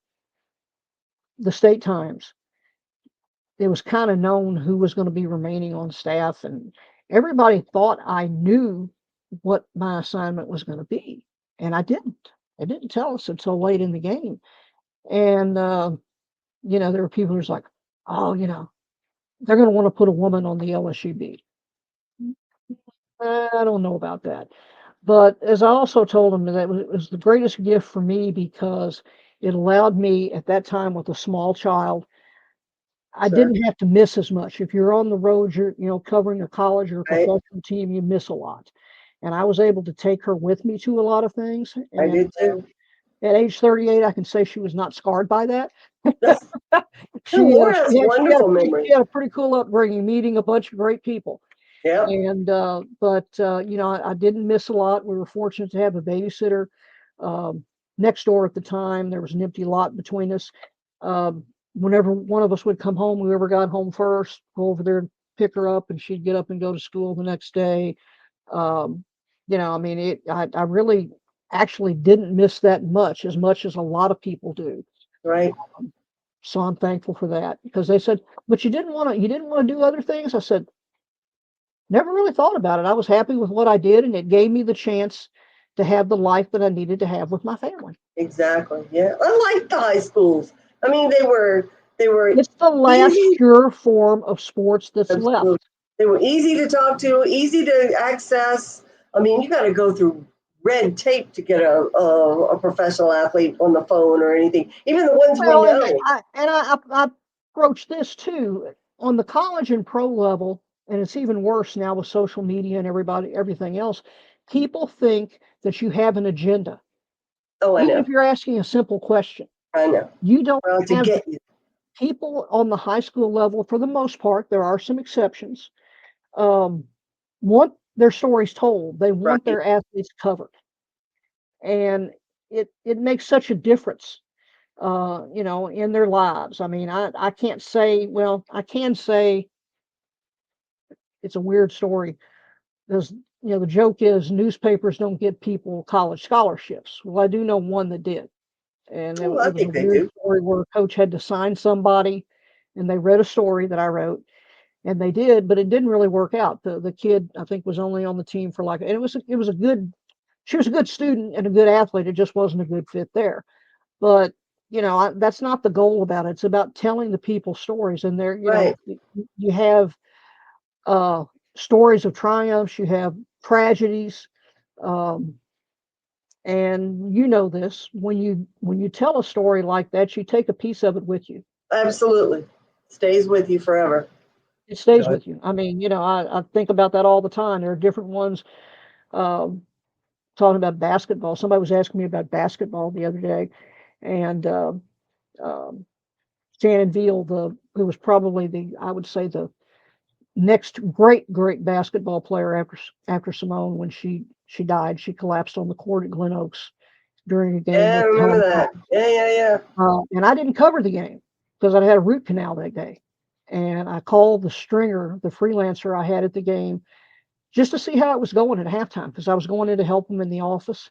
State Times, it was kind of known who was going to be remaining on staff, and everybody thought I knew what my assignment was going to be, and I didn't. They didn't tell us until late in the game, and there were people who's like, oh, they're going to want to put a woman on the LSU beat. I don't know about that. But as I also told them, that it was the greatest gift for me because it allowed me at that time with a small child. I Sure. didn't have to miss as much. If you're on the road, you're covering a college or a Right. professional team, you miss a lot. And I was able to take her with me to a lot of things. I And did too. at age 38, I can say she was not scarred by that. Laura has wonderful memory. She had a pretty cool upbringing, meeting a bunch of great people. Yeah. And but I didn't miss a lot. We were fortunate to have a babysitter next door at the time. There was an empty lot between us. Whenever one of us would come home, whoever got home first, go over there and pick her up, and she'd get up and go to school the next day. I really actually didn't miss that much as a lot of people do. Right. So I'm thankful for that, because they said, but you didn't want to do other things. I said, never really thought about it. I was happy with what I did, and it gave me the chance to have the life that I needed to have with my family. Exactly. Yeah. I like the high schools. I mean, they were It's the last easy. pure form of sports that's Absolutely. left. They were easy to talk to, easy to access. I mean, you got to go through red tape to get a professional athlete on the phone or anything. Even the ones we Well, know. I approach this too on the college and pro level, and it's even worse now with social media and everything else. People think that you have an agenda, Oh, I even know. if you're asking a simple question. I know. You don't Well, to have get you. people on the high school level, for the most part. There are some exceptions. Um, want their stories told. They want Right. their athletes covered, and it makes such a difference, in their lives. I mean, I can't say. Well, I can say it's a weird story, because the joke is newspapers don't give people college scholarships. Well, I do know one that did, and Well, I it was a think they weird do. story where a coach had to sign somebody, and they read a story that I wrote, and they did, but it didn't really work out. The kid, I think, was only on the team for like, and it was a good. She was a good student and a good athlete. It just wasn't a good fit there. But that's not the goal about it. It's about telling the people stories, and there, Right. you have uh, stories of triumphs, you have tragedies, um, and this when you tell a story like that, you take a piece of it with you. Absolutely. Stays with you forever. It stays I, with you. I mean, I think about that all the time. There are different ones. Um, Talking about basketball, somebody was asking me about basketball the other day, and um, Shannon Veal, who was probably I would say the next great basketball player after Simone, when she died, she collapsed on the court at Glen Oaks during a game Yeah, I with remember Helen that. Collins. Yeah. And I didn't cover the game because I had a root canal that day. And I called the stringer, the freelancer I had at the game, just to see how it was going at halftime, because I was going in to help him in the office.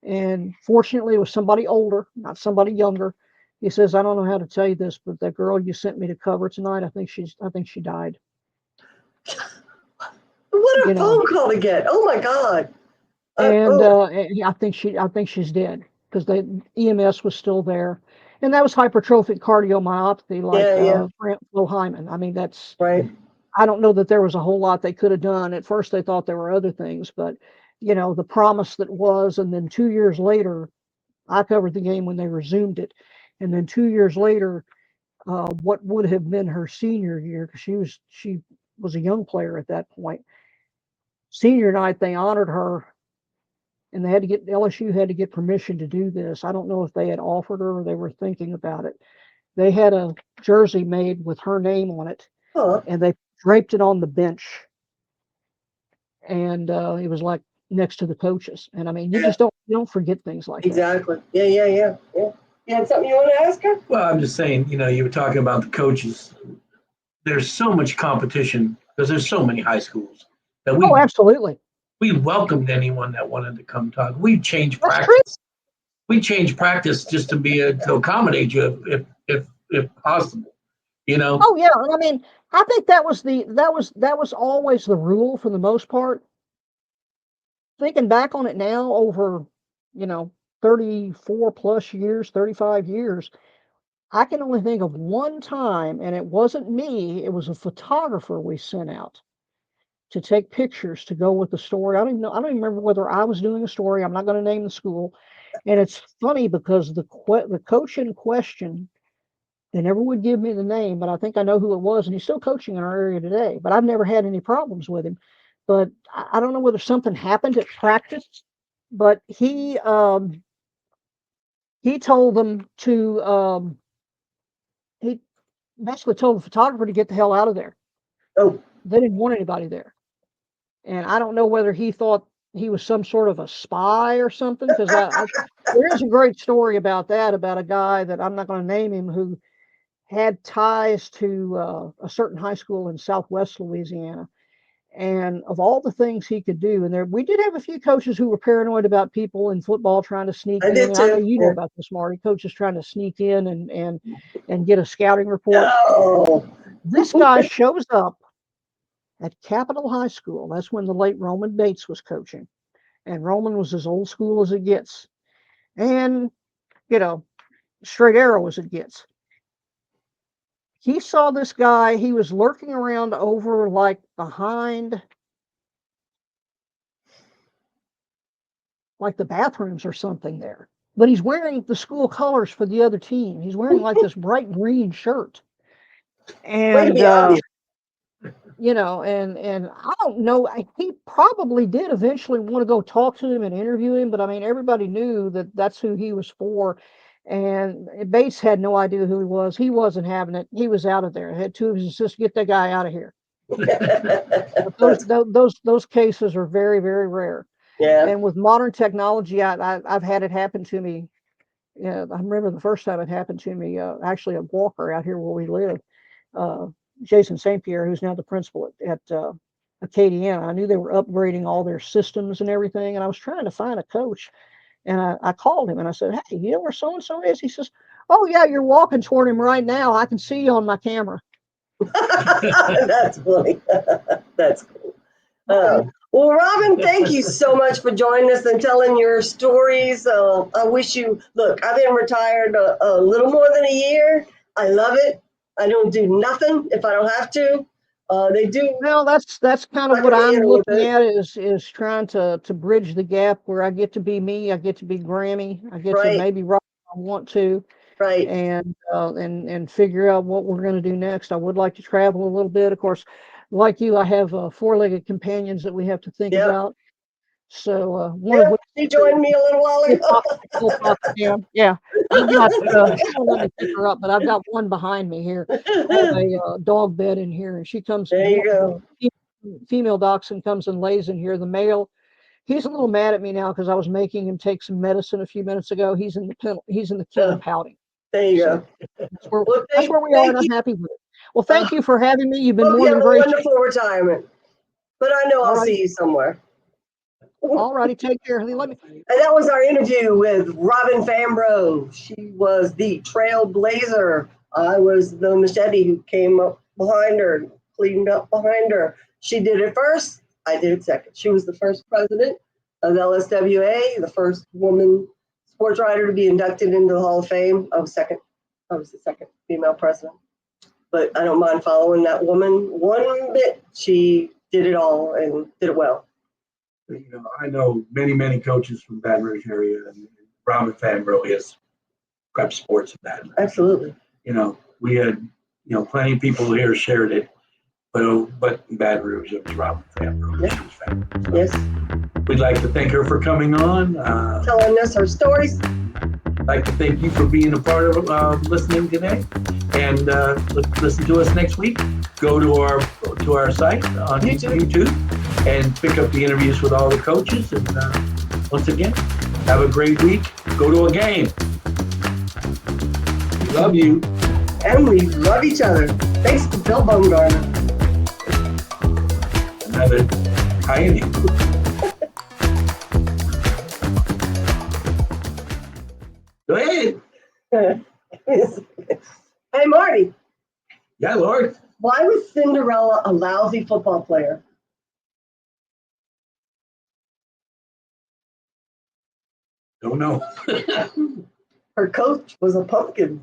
And fortunately, it was somebody older, not somebody younger. He says, "I don't know how to tell you this, but that girl you sent me to cover tonight, I think she died." What You a know, phone call to get. Oh my God. and Oh, I think she's dead, because the EMS was still there, and that was hypertrophic cardiomyopathy, like yeah. Grant Hyman. I mean, Right. I don't know that there was a whole lot they could have done. At first, they thought there were other things, but the promise that was, and then 2 years later, I covered the game when they resumed it, and then 2 years later, what would have been her senior year, because she was a young player at that point. Senior night, they honored her, and LSU had to get permission to do this. I don't know if they had offered her or they were thinking about it. They had a jersey made with her name on it, Huh. and they draped it on the bench, and it was like next to the coaches. And I mean, Yeah, you don't forget things like that. exactly. Yeah. You had something you want to ask her? well, I'm just saying, you were talking about the coaches. There's so much competition because there's so many high schools that Oh, absolutely, we welcomed anyone that wanted to come talk. We changed that's true. practice. We changed practice just to be to accommodate you if possible. You know, Oh yeah, I mean, I think that was always the rule for the most part. Thinking back on it now, over you know 34 plus years, 35 years, I can only think of one time, and it wasn't me, it was a photographer we sent out to take pictures to go with the story. I don't even remember whether I was doing a story. I'm not going to name the school. And it's funny because the coach in question, they never would give me the name, but I think I know who it was, and he's still coaching in our area today. But I've never had any problems with him. But I don't know whether something happened at practice, but he told them to he basically told the photographer to get the hell out of there. Oh, They didn't want anybody there. And I don't know whether he thought he was some sort of a spy or something, because there is a great story about that, about a guy that I'm not going to name him, who had ties to a certain high school in Southwest Louisiana. And of all the things he could do, and we did have a few coaches who were paranoid about people in football trying to sneak I in. did And I know too. you know Yeah. about this, Marty. Coaches trying to sneak in and get a scouting report. No. This guy shows up at Capitol High School. That's when the late Roman Bates was coaching, and Roman was as old school as it gets, and you know, straight arrow as it gets. He saw this guy. He was lurking around over like behind like the bathrooms or something there. But he's wearing the school colors for the other team. He's wearing like this bright green shirt. Way to And be obvious. and I don't know, he probably did eventually want to go talk to him and interview him, but I mean, everybody knew that that's who he was for. And Bates had no idea who he was. He wasn't having it. He was out of there. Had two of his assistants, get that guy out of here. But those cases are very, very rare. Yeah. And with modern technology, I've had it happen to me. Yeah, I remember the first time it happened to me. Actually, at Walker out here where we live, uh, Jason St. Pierre, who's now the principal at Acadiana. I knew they were upgrading all their systems and everything, and I was trying to find a coach. And I called him and I said, "Hey, you know where so and so is?" He says, "Oh yeah, you're walking toward him right now. I can see you on my camera." That's funny. That's cool. Well, Robin, thank you so much for joining us and telling your stories. I wish you, look, I've been retired a little more than a year. I love it. I don't do nothing if I don't have to. They do Well, that's kind of what sucker me in I'm a little looking bit. at is trying to bridge the gap where I get to be me, I get to be Grammy, I get to Right, maybe rock if I want to, right. and figure out what we're going to do next. I would like to travel a little bit. Of course, like you, I have four-legged companions that we have to think Yep. about. So one of Yep. which She joined me a little while ago. full pocket down. Yeah, I've got. She won't let me pick her up, but I've got one behind me here. I have a dog bed in here, and she comes. There you go. The female dachshund comes and lays in here. The male, he's a little mad at me now because I was making him take some medicine a few minutes ago. He's in the pen. He's in the kennel pouting. There you So go. that's Well, where we are, thank and I'm you. happy with it. Well, thank you for having me. You've been Hope more you have than a gracious. wonderful retirement. But I know All I'll right, see you somewhere. all righty. Take care. Let me. And that was our interview with Robin Fambrough. She was the trailblazer. I was the machete who came up behind her, cleaned up behind her. She did it first. I did it second. She was the first president of LSWA, the first woman sports writer to be inducted into the Hall of Fame. I was second. I was the second female president. But I don't mind following that woman one bit. She did it all and did it well. You know, I know many coaches from Baton Rouge area, and Robin Fambrough is prep sports in Baton Rouge. Absolutely. You know, we had plenty of people here shared it, but in Baton Rouge it was Robin Fambrough. Yeah. She was fabulous. So Yes. we'd like to thank her for coming on. Telling us her stories. I'd like to thank you for being a part of listening today, and listen to us next week. Go to our site on YouTube and pick up the interviews with all the coaches. And once again, have a great week. Go to a game. We love you. And we love each other. Thanks to Bill Baumgartner. Another high inning. Go ahead. Hey, Marty. Yeah, Lord. Why was Cinderella a lousy football player? Don't know. Her coach was a pumpkin.